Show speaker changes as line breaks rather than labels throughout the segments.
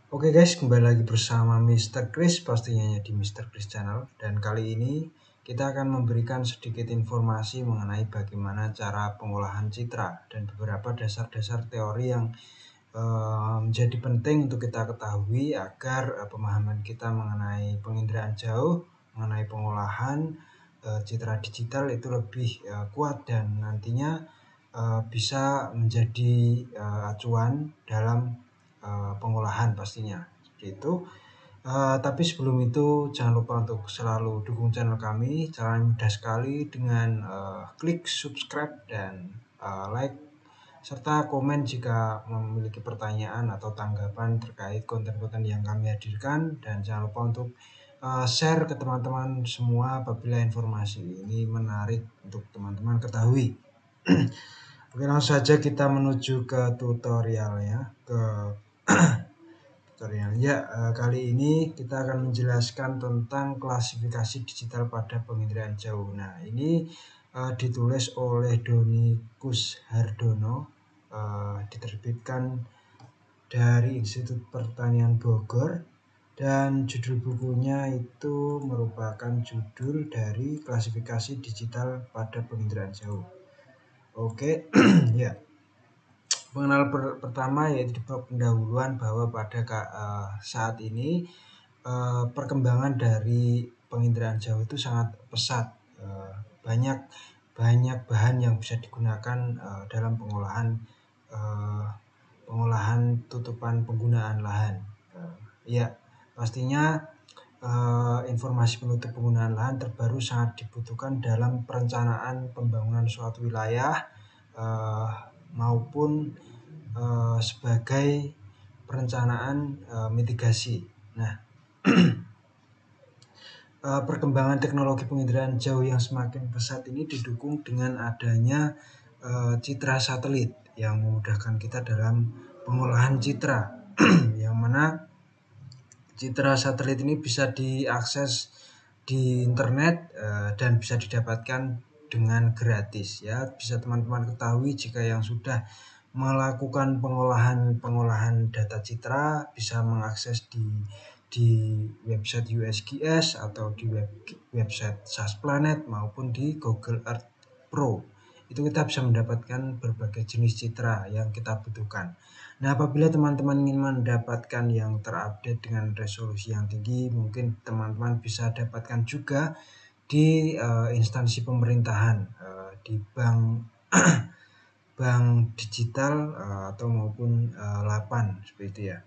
Oke guys, kembali lagi bersama Mr. Chris pastinya di Mr. Chris Channel. Dan kali ini kita akan memberikan sedikit informasi mengenai bagaimana cara pengolahan citra dan beberapa dasar-dasar teori yang menjadi penting untuk kita ketahui agar pemahaman kita mengenai penginderaan jauh, mengenai pengolahan citra digital itu lebih kuat dan nantinya bisa menjadi acuan dalam pengolahan pastinya seperti itu. Tapi sebelum itu jangan lupa untuk selalu dukung channel kami. Caranya mudah sekali dengan klik subscribe dan like serta komen jika memiliki pertanyaan atau tanggapan terkait konten-konten yang kami hadirkan, dan jangan lupa untuk share ke teman-teman semua apabila informasi ini menarik untuk teman-teman ketahui. Oke, langsung saja kita menuju ke tutorialnya. Kali ini kita akan menjelaskan tentang klasifikasi digital pada penginderaan jauh. Nah, ini ditulis oleh Doni Kushardono, diterbitkan dari Institut Pertanian Bogor, dan judul bukunya itu merupakan judul dari klasifikasi digital pada penginderaan jauh. Oke, ya. Pengenalan pertama yaitu di bab pendahuluan bahwa pada saat ini perkembangan dari penginderaan jauh itu sangat pesat. Banyak bahan yang bisa digunakan dalam pengolahan tutupan penggunaan lahan. Ya, pastinya informasi penutup penggunaan lahan terbaru sangat dibutuhkan dalam perencanaan pembangunan suatu wilayah maupun sebagai perencanaan mitigasi. Nah, perkembangan teknologi penginderaan jauh yang semakin pesat ini didukung dengan adanya citra satelit yang memudahkan kita dalam pengolahan citra. Yang mana citra satelit ini bisa diakses di internet dan bisa didapatkan dengan gratis ya. Bisa teman-teman ketahui jika yang sudah melakukan pengolahan data citra bisa mengakses di website USGS atau di website SAS Planet maupun di Google Earth Pro. Itu kita bisa mendapatkan berbagai jenis citra yang kita butuhkan. Nah, apabila teman-teman ingin mendapatkan yang terupdate dengan resolusi yang tinggi, mungkin teman-teman bisa dapatkan juga di instansi pemerintahan, di bank bank digital atau maupun Lapan seperti itu ya.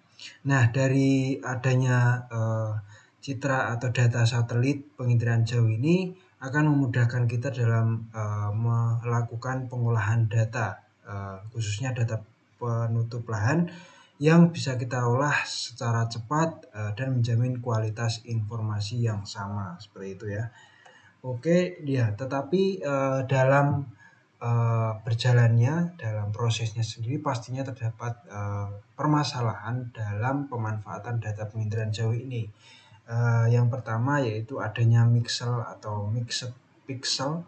Nah, dari adanya citra atau data satelit penginderaan jauh ini akan memudahkan kita dalam melakukan pengolahan data, khususnya data penutup lahan yang bisa kita olah secara cepat dan menjamin kualitas informasi yang sama seperti itu ya. Oke, ya, tetapi dalam berjalannya dalam prosesnya sendiri pastinya terdapat permasalahan dalam pemanfaatan data penginderaan jauh ini. Yang pertama yaitu adanya mixed pixel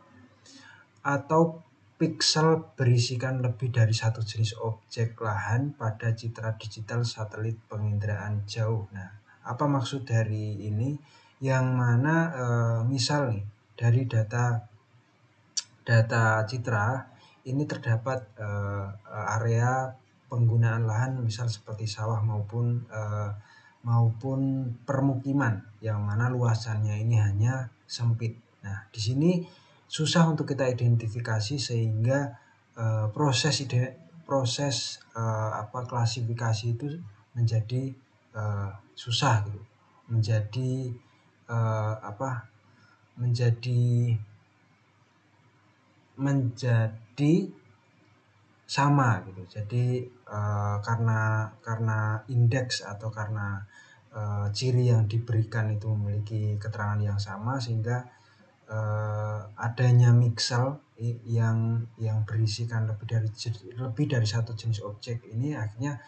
atau piksel berisikan lebih dari satu jenis objek lahan pada citra digital satelit penginderaan jauh. Nah, apa maksud dari ini? Yang mana misal nih dari data citra ini terdapat area penggunaan lahan misal seperti sawah maupun permukiman yang mana luasannya ini hanya sempit. Nah, di sini susah untuk kita identifikasi sehingga klasifikasi itu menjadi susah gitu. Menjadi sama gitu. Jadi karena indeks atau karena ciri yang diberikan itu memiliki keterangan yang sama sehingga adanya mixel yang berisikan lebih dari satu jenis objek ini akhirnya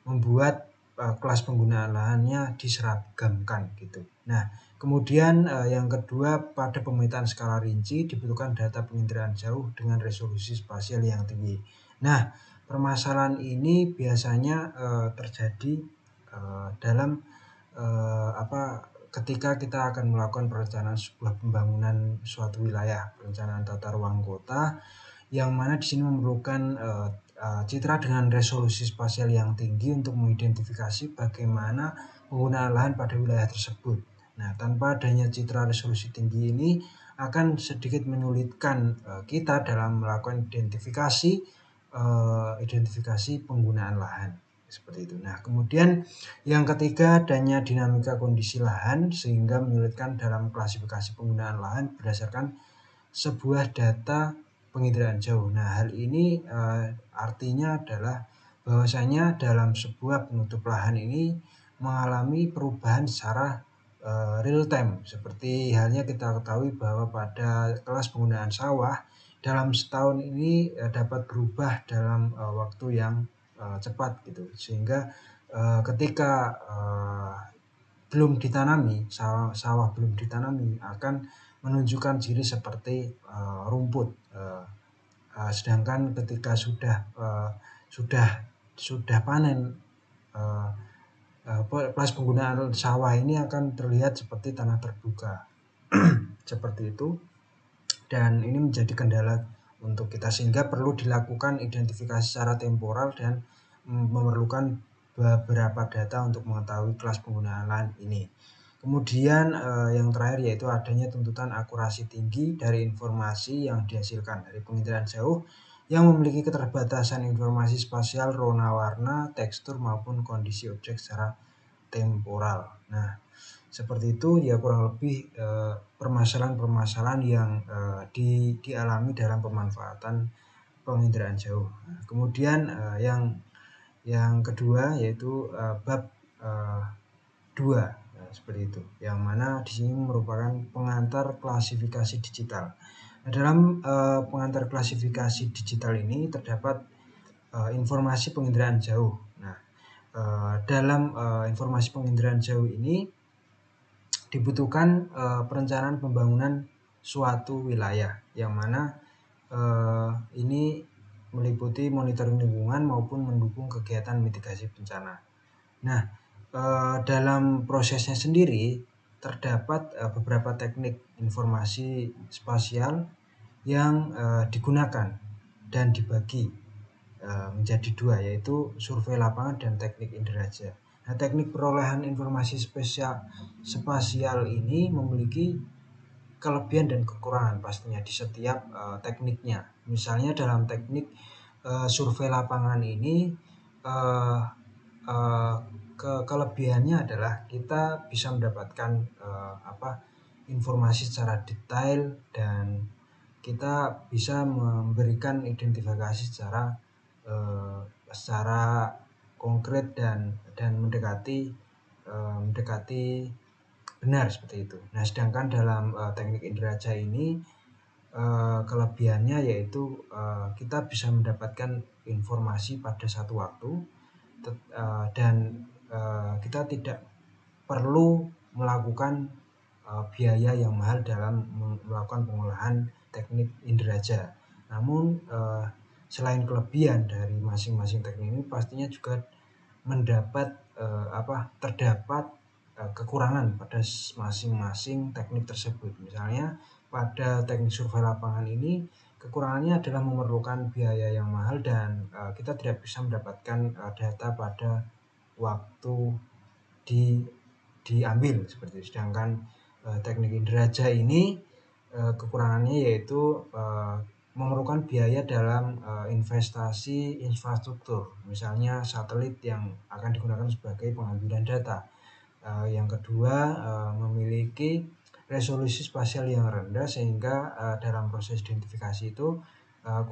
membuat kelas penggunaan lahannya diseragamkan gitu. Nah, kemudian yang kedua, pada pemetaan skala rinci dibutuhkan data penginderaan jauh dengan resolusi spasial yang tinggi. Nah, permasalahan ini biasanya terjadi dalam ketika kita akan melakukan perencanaan sebuah pembangunan suatu wilayah, perencanaan tata ruang kota, yang mana di sini memerlukan citra dengan resolusi spasial yang tinggi untuk mengidentifikasi bagaimana penggunaan lahan pada wilayah tersebut. Nah, tanpa adanya citra resolusi tinggi ini akan sedikit menyulitkan kita dalam melakukan identifikasi penggunaan lahan. Seperti itu. Nah, kemudian yang ketiga adanya dinamika kondisi lahan sehingga menyulitkan dalam klasifikasi penggunaan lahan berdasarkan sebuah data penginderaan jauh. Nah, hal ini artinya adalah bahwasanya dalam sebuah penutup lahan ini mengalami perubahan secara real time. Seperti halnya kita ketahui bahwa pada kelas penggunaan sawah dalam setahun ini dapat berubah dalam waktu yang cepat gitu, sehingga ketika belum ditanami, sawah belum ditanami akan menunjukkan ciri seperti rumput, sedangkan ketika sudah panen, kelas penggunaan sawah ini akan terlihat seperti tanah terbuka. Seperti itu, dan ini menjadi kendala untuk kita sehingga perlu dilakukan identifikasi secara temporal dan memerlukan beberapa data untuk mengetahui kelas penggunaan lahan ini. Kemudian yang terakhir yaitu adanya tuntutan akurasi tinggi dari informasi yang dihasilkan dari penginderaan jauh yang memiliki keterbatasan informasi spasial, rona warna, tekstur maupun kondisi objek secara temporal. Nah, seperti itu ya kurang lebih permasalahan-permasalahan yang dialami dalam pemanfaatan penginderaan jauh. Nah, kemudian yang kedua yaitu bab 2 seperti itu, yang mana di sini merupakan pengantar klasifikasi digital. Nah, dalam pengantar klasifikasi digital ini terdapat informasi penginderaan jauh. Nah, dalam informasi penginderaan jauh ini dibutuhkan perencanaan pembangunan suatu wilayah, yang mana ini meliputi monitoring lingkungan maupun mendukung kegiatan mitigasi bencana. Nah, dalam prosesnya sendiri terdapat beberapa teknik informasi spasial yang digunakan dan dibagi menjadi dua, yaitu survei lapangan dan teknik inderaja. Nah, teknik perolehan informasi spasial ini memiliki kelebihan dan kekurangan pastinya di setiap tekniknya. Misalnya dalam teknik survei lapangan ini kelebihannya adalah kita bisa mendapatkan informasi secara detail dan kita bisa memberikan identifikasi secara konkret dan mendekati benar seperti itu. Nah, sedangkan dalam teknik inderaja ini kelebihannya yaitu kita bisa mendapatkan informasi pada satu waktu dan kita tidak perlu melakukan biaya yang mahal dalam melakukan pengolahan teknik inderaja. Namun selain kelebihan dari masing-masing teknik ini pastinya juga terdapat kekurangan pada masing-masing teknik tersebut. Misalnya pada teknik survei lapangan ini kekurangannya adalah memerlukan biaya yang mahal dan kita tidak bisa mendapatkan data pada waktu diambil seperti itu. Sedangkan teknik inderaja ini kekurangannya yaitu memerlukan biaya dalam investasi infrastruktur, misalnya satelit yang akan digunakan sebagai pengambilan data. Yang kedua memiliki resolusi spasial yang rendah sehingga dalam proses identifikasi itu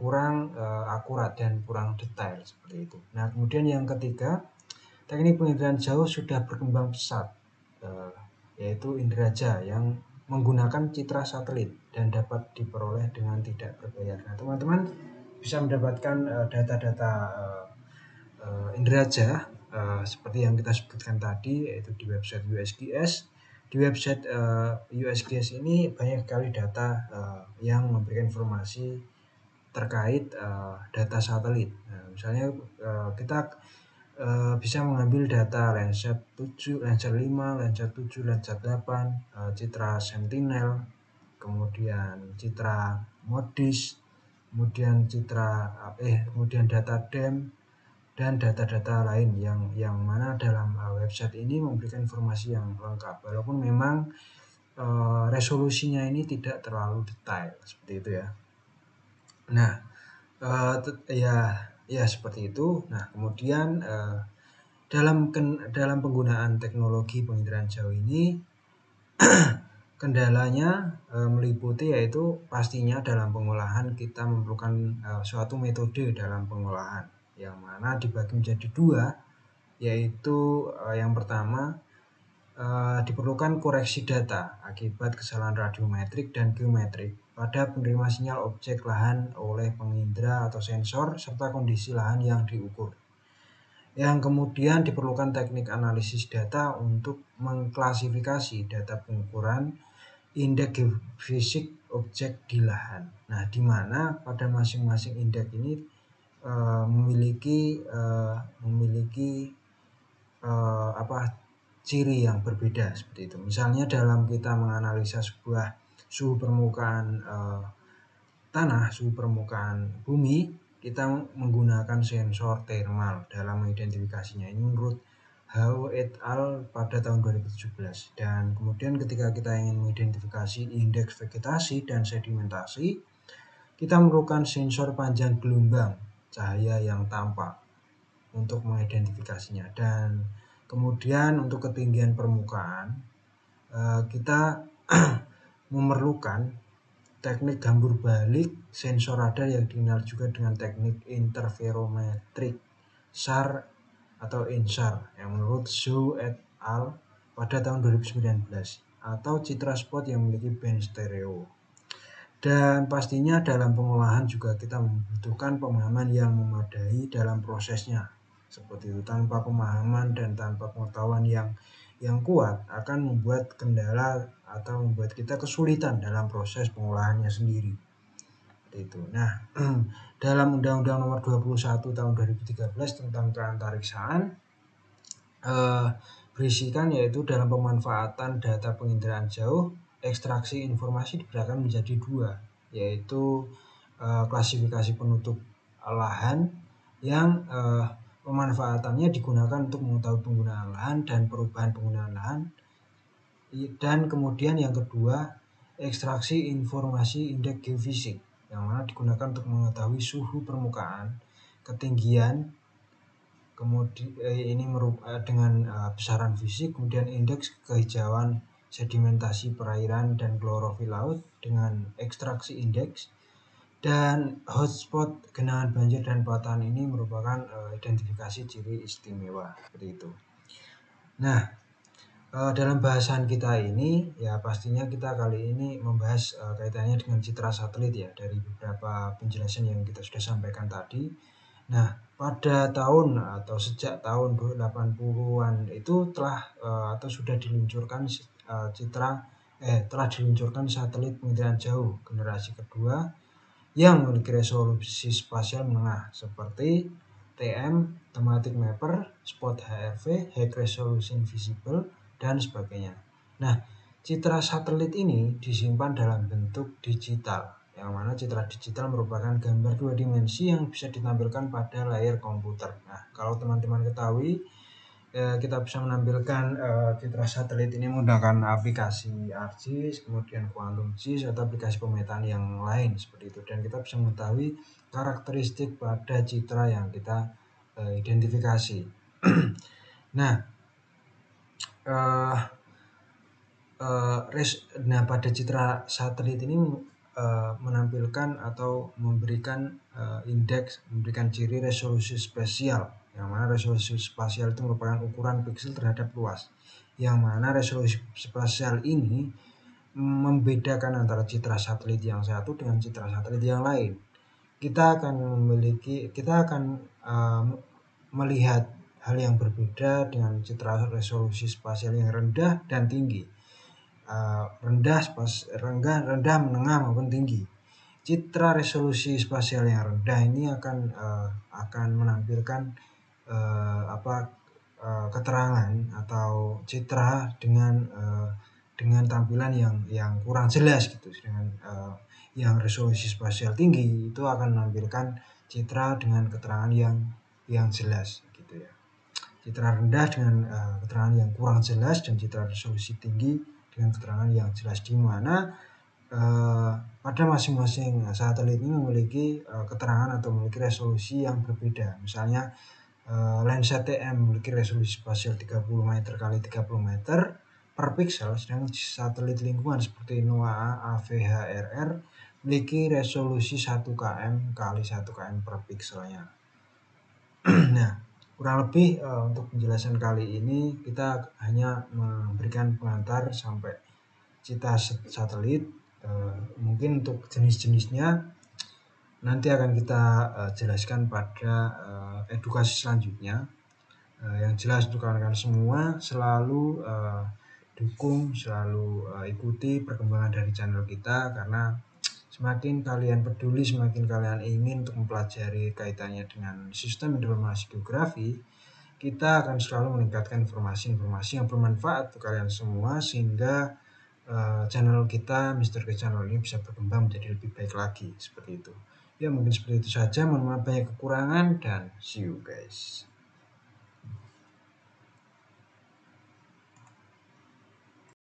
kurang akurat dan kurang detail seperti itu. Nah, kemudian yang ketiga, teknik penginderaan jauh sudah berkembang pesat, yaitu inderaja yang menggunakan citra satelit dan dapat diperoleh dengan tidak berbayar. Nah, teman-teman bisa mendapatkan data-data inderaja seperti yang kita sebutkan tadi, yaitu di website USGS. Di website USGS ini banyak sekali data yang memberikan informasi terkait data satelit. Nah, misalnya kita bisa mengambil data Landsat 7, Landsat 5, Landsat 7, Landsat 8, citra Sentinel, kemudian citra MODIS, kemudian data DEM, dan data-data lain yang mana dalam website ini memberikan informasi yang lengkap, walaupun memang resolusinya ini tidak terlalu detail seperti itu ya. Nah, ya seperti itu. Nah, kemudian dalam penggunaan teknologi penginderaan jauh ini kendalanya meliputi yaitu pastinya dalam pengolahan kita memerlukan suatu metode dalam pengolahan yang mana dibagi menjadi dua, yaitu yang pertama diperlukan koreksi data akibat kesalahan radiometrik dan geometrik pada penerima sinyal objek lahan oleh pengindra atau sensor serta kondisi lahan yang diukur. Yang kemudian diperlukan teknik analisis data untuk mengklasifikasi data pengukuran indeks geofisik objek di lahan. Nah, di mana pada masing-masing indeks ini memiliki ciri yang berbeda seperti itu. Misalnya dalam kita menganalisa sebuah suhu permukaan tanah, suhu permukaan bumi, kita menggunakan sensor thermal dalam mengidentifikasinya. Ini menurut Hao et al. Pada tahun 2017. Dan kemudian ketika kita ingin mengidentifikasi indeks vegetasi dan sedimentasi, kita memerlukan sensor panjang gelombang cahaya yang tampak untuk mengidentifikasinya. Dan kemudian untuk ketinggian permukaan, kita memerlukan teknik gambur balik sensor radar yang dikenal juga dengan teknik interferometrik SAR atau INSAR yang menurut Zhou et al. Pada tahun 2019, atau citra spot yang memiliki band stereo. Dan pastinya dalam pengolahan juga kita membutuhkan pemahaman yang memadai dalam prosesnya. Seperti itu, tanpa pemahaman dan tanpa pengetahuan yang kuat akan membuat kendala atau membuat kita kesulitan dalam proses pengolahannya sendiri. Itu. Nah, dalam Undang-Undang Nomor 21 tahun 2013 tentang keantariksaan berisikan yaitu dalam pemanfaatan data penginderaan jauh, ekstraksi informasi dibedakan menjadi dua, yaitu klasifikasi penutup lahan yang pemanfaatannya digunakan untuk mengetahui penggunaan lahan dan perubahan penggunaan lahan, dan kemudian yang kedua ekstraksi informasi indeks geofisik yang mana digunakan untuk mengetahui suhu permukaan, ketinggian, kemudian ini dengan besaran fisik, kemudian indeks kehijauan sedimentasi perairan dan klorofil laut dengan ekstraksi indeks, dan hotspot genangan banjir dan patahan ini merupakan identifikasi ciri istimewa seperti itu. Nah, dalam bahasan kita ini ya pastinya kita kali ini membahas kaitannya dengan citra satelit ya, dari beberapa penjelasan yang kita sudah sampaikan tadi. Nah, pada tahun atau sejak tahun 80-an itu sudah diluncurkan satelit penginderaan jauh generasi kedua yang memiliki resolusi spasial menengah seperti TM, Thematic Mapper, Spot HRV, High Resolution Visible, dan sebagainya. Nah, citra satelit ini disimpan dalam bentuk digital, yang mana citra digital merupakan gambar dua dimensi yang bisa ditampilkan pada layar komputer. Nah, kalau teman-teman ketahui, kita bisa menampilkan citra satelit ini menggunakan aplikasi ArcGIS, kemudian Quantum GIS, atau aplikasi pemetaan yang lain seperti itu, dan kita bisa mengetahui karakteristik pada citra yang kita identifikasi. Nah, pada citra satelit ini menampilkan atau memberikan memberikan ciri resolusi spasial, yang mana resolusi spasial itu merupakan ukuran piksel terhadap luas, yang mana resolusi spasial ini membedakan antara citra satelit yang satu dengan citra satelit yang lain. Kita akan melihat hal yang berbeda dengan citra resolusi spasial yang rendah dan tinggi, rendah, menengah maupun tinggi. Citra resolusi spasial yang rendah ini akan menampilkan apa, keterangan atau citra dengan tampilan yang kurang jelas gitu, dengan yang resolusi spasial tinggi itu akan menampilkan citra dengan keterangan yang jelas gitu ya. Citra rendah dengan keterangan yang kurang jelas dan citra resolusi tinggi dengan keterangan yang jelas, di mana pada masing-masing satelit ini memiliki keterangan atau memiliki resolusi yang berbeda. Misalnya lensa TM memiliki resolusi spasial 30 meter kali 30 meter per piksel, sedangkan satelit lingkungan seperti NOAA AVHRR memiliki resolusi 1 km kali 1 km per pikselnya. Nah, kurang lebih untuk penjelasan kali ini kita hanya memberikan pengantar sampai citra satelit. Mungkin untuk jenis-jenisnya nanti akan kita jelaskan pada edukasi selanjutnya. Yang jelas untuk kawan-kawan semua selalu selalu ikuti perkembangan dari channel kita, karena semakin kalian peduli, semakin kalian ingin untuk mempelajari kaitannya dengan sistem informasi geografi, kita akan selalu meningkatkan informasi-informasi yang bermanfaat untuk kalian semua, sehingga channel kita Mr. K Channel ini bisa berkembang menjadi lebih baik lagi, seperti itu. Ya, mungkin seperti itu saja. Mohon maaf banyak kekurangan dan see you guys.